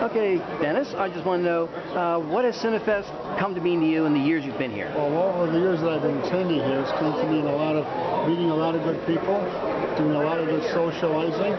Okay, Dennis, I just want to know, what has Cinefest come to mean to you in the years you've been here? Well, over the years that I've been attending here, it's come to mean meeting a lot of good people, doing a lot of good socializing,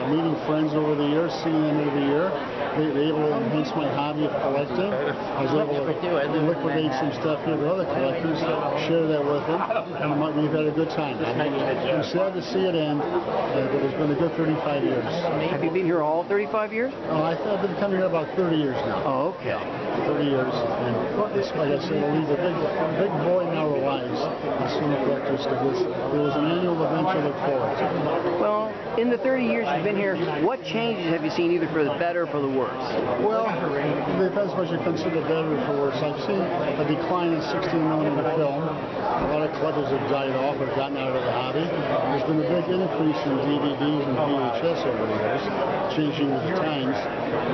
meeting friends over the years, seeing them every year. They were able to enhance my hobby of collecting. I was able to liquidate some stuff here with other collectors, share that with them, and we've had a good time. I'm sad to see it end, but it's been a good 35 years. Have you been here all 35 years? Oh, I've been coming here about 30 years now. Oh, okay. 30 years, and it's, like I said, it'll leave a big void in our lives as cinema collectors, because it was an annual event to look forward to. Well, in the 30 years you've been here, what changes have you seen, either for the better or for the worse? Well, it depends what you consider better or for worse. I've seen a decline in 16mm film. A lot of collectors have died off or gotten out of the hobby. There's been a big increase in DVDs and VHS over the years, changing with the times,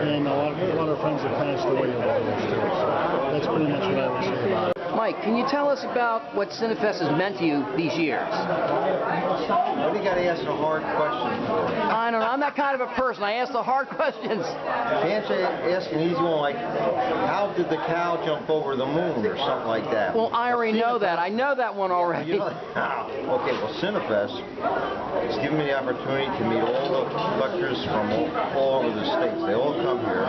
and a lot of friends have passed away over the years too. So that's pretty much what I would say about it. Mike, can you tell us about what Cinefest has meant to you these years? What do you got to ask a hard question for? I don't know. I'm that kind of a person. I ask the hard questions. Can't you ask an easy one like, how did the cow jump over the moon or something like that? Well, I already know that. I know that one already. You know, okay, well, Cinefest has given me the opportunity to meet all the collectors from all over the states. They all come here.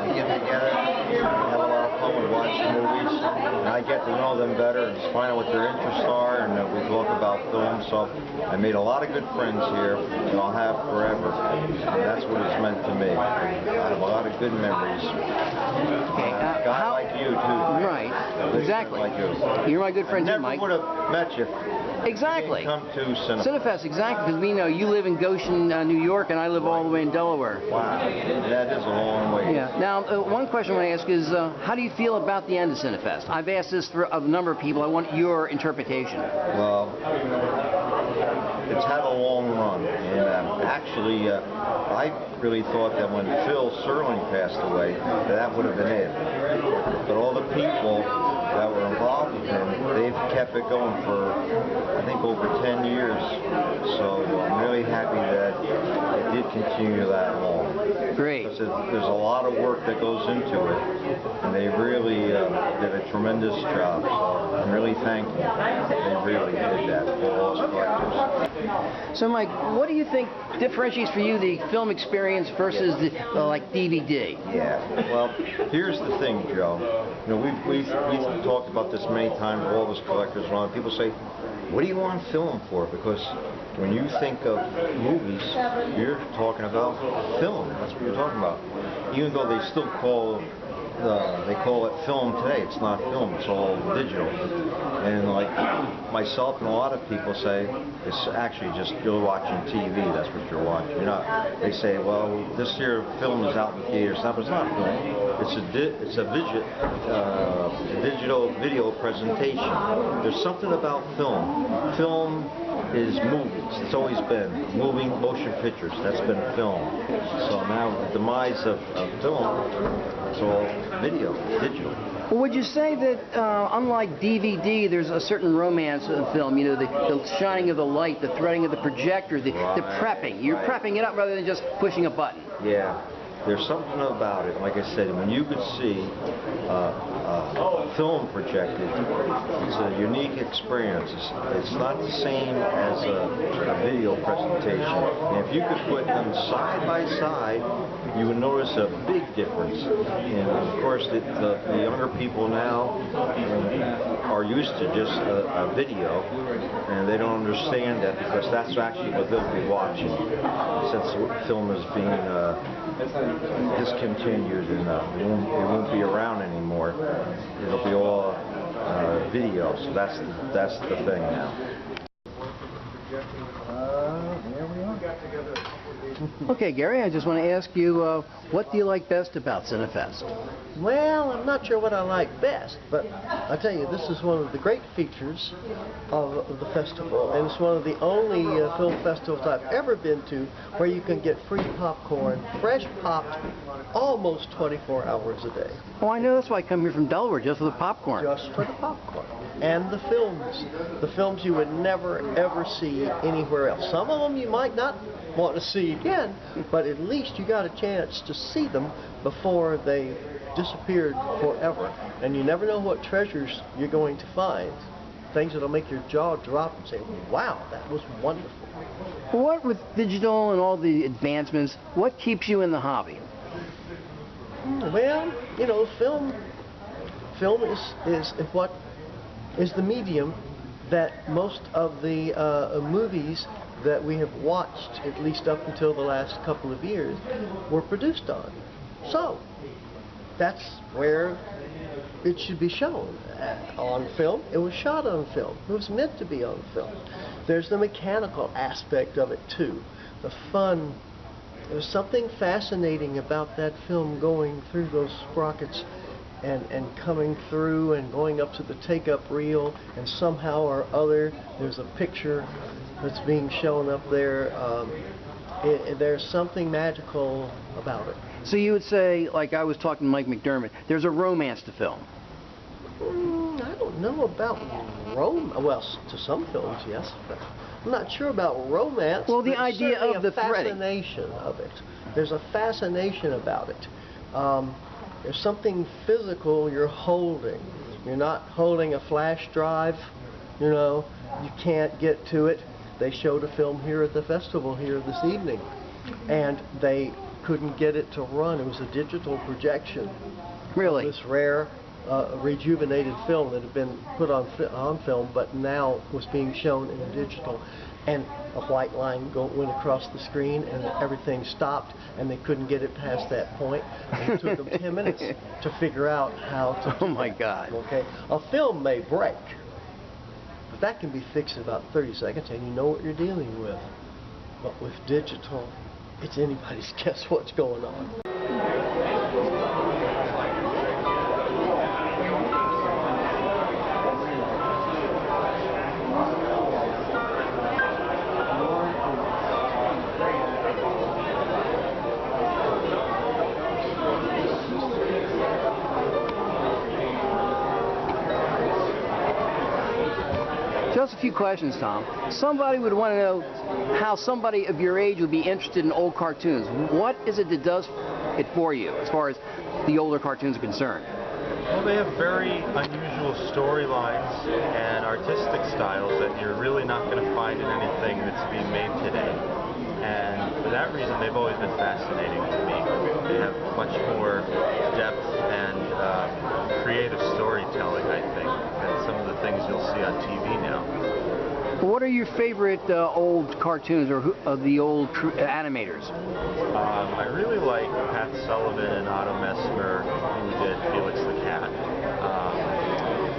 We get together, have a lot of fun, we watch movies, and I get to know them better and just find out what their interests are, and we talk about film. So I made a lot of good friends here, and I'll have forever. And that's what it's meant to me. I have a lot of good memories. Okay, A guy like you, too. Right, exactly. Like you. You're my good friend, too, Mike. I never would have met you. Exactly. Come to Cinefest. Cinefest, exactly, because we know you live in Goshen, New York, and I live all the way in Delaware. Wow, that is a long way. Yeah. Now, one question I want to ask is, how do you feel about the end of Cinefest? I've asked this for a number of people. I want your interpretation. Well, it's had a long run, and actually, I really thought that when Phil Serling passed away, that would have been it. But all the people that were involved with him, they've kept it going for, I think, over 10 years. So I'm really happy that it did continue that long. Great. Because there's a lot of work that goes into it, and they really did a tremendous job. So I'm really thankful they really did that for all us collectors. So, Mike, what do you think differentiates for you the film experience versus the like DVD? Yeah. Well, here's the thing, Joe. You know, we've talked about this many times. All of us collectors and all. People say, "What do you want film for?" Because when you think of movies, you're talking about film. That's what you're talking about. Even though they still call it film today, it's not film, it's all digital. And like myself and a lot of people say, it's actually just you're watching TV, that's what you're watching. You're not, they say, well, this here film is out in theaters. But it's not film. It's a digital video presentation. There's something about film. Film is movies. It's always been moving motion pictures. That's been film. So now the demise of film, it's all video, digital. Well, would you say that unlike DVD, there's a certain romance in film? You know, the shining of the light, the threading of the projector, the prepping. You're prepping it up rather than just pushing a button. Yeah. There's something about it, like I said, when you could see film projected, it's a unique experience. It's not the same as a video presentation. And if you could put them side by side, you would notice a big difference. And of course, the younger people now are used to just a video, and they don't understand that because that's actually what they'll be watching, since film is being discontinued and it won't be around anymore. It'll be all video, so that's the thing now. Here we are. Okay, Gary, I just want to ask you, what do you like best about Cinefest? Well, I'm not sure what I like best, but I'll tell you, this is one of the great features of the festival, and it's one of the only film festivals I've ever been to where you can get free popcorn, fresh popped, almost 24 hours a day. Oh, I know. That's why I come here from Delaware, just for the popcorn. Just for the popcorn. And the films you would never, ever see anywhere else. Some of them you might not want to see again, but at least you got a chance to see them before they disappeared forever. And you never know what treasures you're going to find. Things that'll make your jaw drop and say, wow, that was wonderful. What with digital and all the advancements, what keeps you in the hobby? Well, you know, film is what is the medium that most of the movies that we have watched, at least up until the last couple of years, were produced on. So, that's where it should be shown. On film, it was shot on film. It was meant to be on film. There's the mechanical aspect of it too. The fun. There's something fascinating about that film going through those sprockets and coming through and going up to the take-up reel, and somehow or other there's a picture that's being shown up there. There's something magical about it. So you would say, like I was talking to Mike McDermott, there's a romance to film. I don't know about romance. Well, to some films, yes, but I'm not sure about romance. Well, the idea of the threading. Fascination of it. There's a fascination about it. There's something physical you're holding. You're not holding a flash drive. You know, you can't get to it. They showed a film here at the festival here this evening, and they couldn't get it to run. It was a digital projection. Really? This rare rejuvenated film that had been put on film, but now was being shown in digital, and a white line went across the screen, and everything stopped, and they couldn't get it past that point. And it took them 10 minutes to figure out how to do Oh my that. God. Okay, a film may break, but that can be fixed in about 30 seconds, and you know what you're dealing with. But with digital, it's anybody's guess what's going on. Just a few questions, Tom. Somebody would want to know how somebody of your age would be interested in old cartoons. What is it that does it for you as far as the older cartoons are concerned? Well, they have very unusual storylines and artistic styles that you're really not going to find in anything that's being made today. And for that reason, they've always been fascinating to me. They have much more depth and creative storytelling, I think, than some of the things you'll see on TV now. What are your favorite old cartoons or the old animators? I really like Pat Sullivan and Otto Messmer, who did Felix the Cat.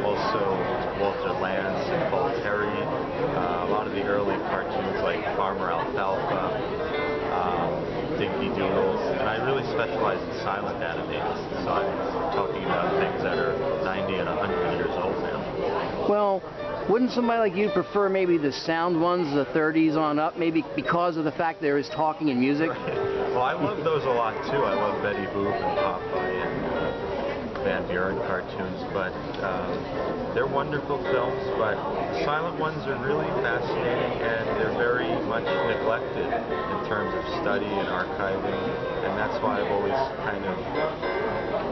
Also Walter Lantz and Paul Terry. A lot of the early cartoons like Farmer Alfalfa, Dinky Doodles, and I really specialize in silent animation. So I'm talking about things that are 90 and 100 years old now. Well, wouldn't somebody like you prefer maybe the sound ones, the 30s on up, maybe because of the fact there is talking and music? Well, I love those a lot too. I love Betty Boop and Popeye and Van Buren cartoons, but they're wonderful films, but the silent ones are really fascinating, and they're very much neglected in terms of study and archiving, and that's why I've always kind of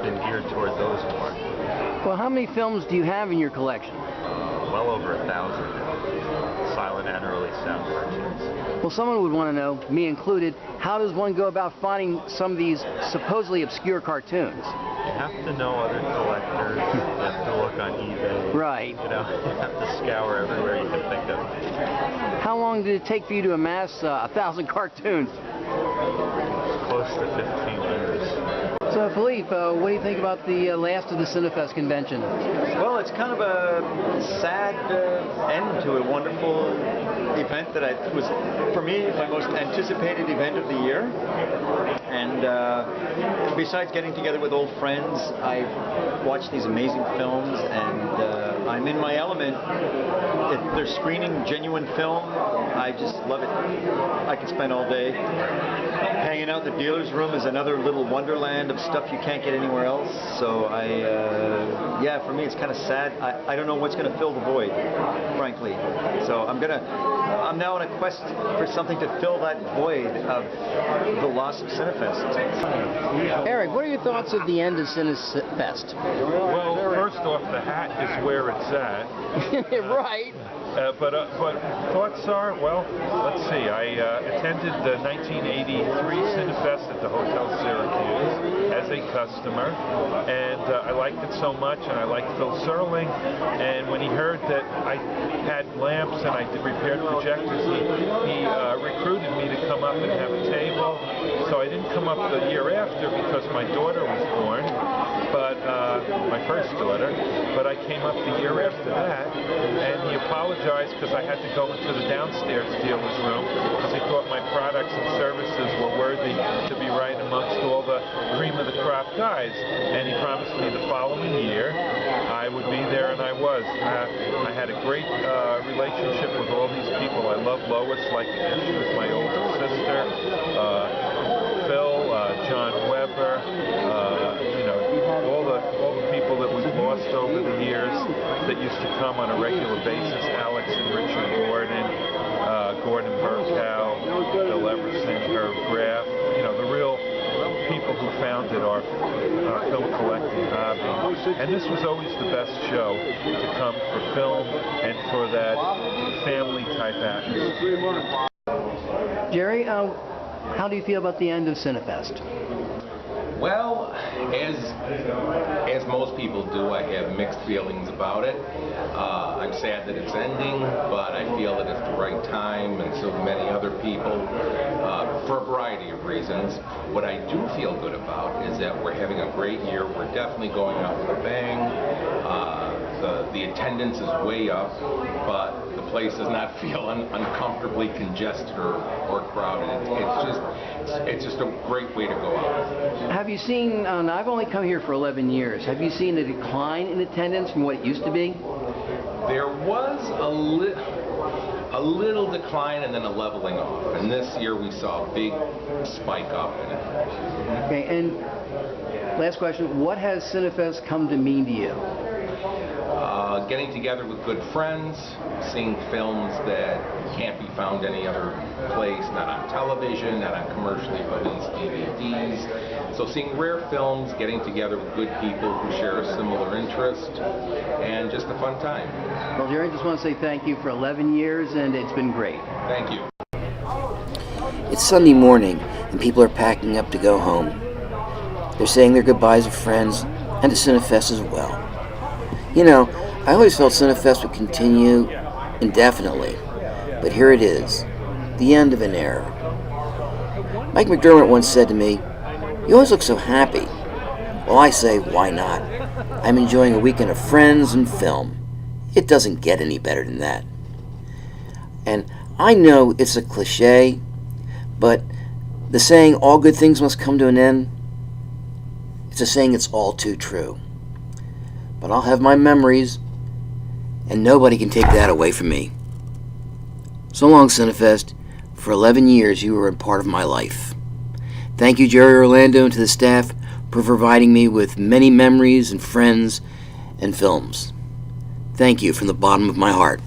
been geared toward those more. Well, how many films do you have in your collection? Well over 1,000 now, silent and early sound cartoons. Well, someone would want to know, me included, how does one go about finding some of these supposedly obscure cartoons? You have to know other collectors, you have to look on eBay. Right. You know, you have to scour everywhere you can think of. How long did it take for you to amass 1,000 cartoons? Close to 15 years. So, Philippe, what do you think about the last of the Cinefest convention? Well, it's kind of a sad end to a wonderful event that was, for me, my most anticipated event of the year. And besides getting together with old friends, I watch these amazing films, and I'm in my element. If they're screening genuine film, I just love it. I could spend all day. Hanging out in the dealer's room is another little wonderland of stuff you can't get anywhere else. So yeah, for me it's kind of sad. I don't know what's going to fill the void, frankly. So I'm now on a quest for something to fill that void of the loss of Cinefest. Eric, what are your thoughts of the end of Cinefest? Well, first off, the hat is where it's at. Right. But thoughts are, well, let's see. I attended the 1983 Cinefest at the Hotel Syracuse as a customer, and I liked it so much, and I liked Phil Serling. And when he heard that I had lamps and I repaired projectors, he recruited me to come up and have a table. So I didn't come up the year after because my daughter was born, but my first daughter. But I came up the year after that, and he apologized because I had to go into the downstairs dealer's room because he thought my products and services were worthy to be right amongst all the cream of the crop guys. And he promised me the following year I would be there, and I was. I had a great relationship with all these people. I love Lois like she was my older sister. Phil, John Weber, all the people that we've lost over the years that used to come on a regular basis, Alex and Richard Gordon Burkow, Bill Everson, Herb Graff, the real people who founded our film collecting hobby. And this was always the best show to come for film and for that family type atmosphere. Jerry, how do you feel about the end of Cinefest? Well, as most people do, I have mixed feelings about it. I'm sad that it's ending, but I feel that it's the right time, and so do many other people, for a variety of reasons. What I do feel good about is that we're having a great year. We're definitely going out with a bang. The attendance is way up, but the place does not feel uncomfortably congested or crowded. It's just a great way to go out. Have you seen, I've only come here for 11 years, have you seen a decline in attendance from what it used to be? There was a little decline and then a leveling off. And this year we saw a big spike up in it. Okay, and last question, what has Cinefest come to mean to you? Getting together with good friends, seeing films that can't be found any other place, not on television, not on commercially released DVDs. So seeing rare films, getting together with good people who share a similar interest, and just a fun time. Well, Jerry, I just want to say thank you for 11 years, and it's been great. Thank you. It's Sunday morning, and people are packing up to go home. They're saying their goodbyes to friends and to Cinefest as well. I always felt Cinefest would continue indefinitely, but here it is, the end of an era. Mike McDermott once said to me, "You always look so happy." Well, I say, why not? I'm enjoying a weekend of friends and film. It doesn't get any better than that. And I know it's a cliche, but the saying, all good things must come to an end, it's a saying that's all too true. But I'll have my memories, and nobody can take that away from me. So long, Cinefest. For 11 years, you were a part of my life. Thank you, Jerry Orlando, and to the staff for providing me with many memories and friends and films. Thank you from the bottom of my heart.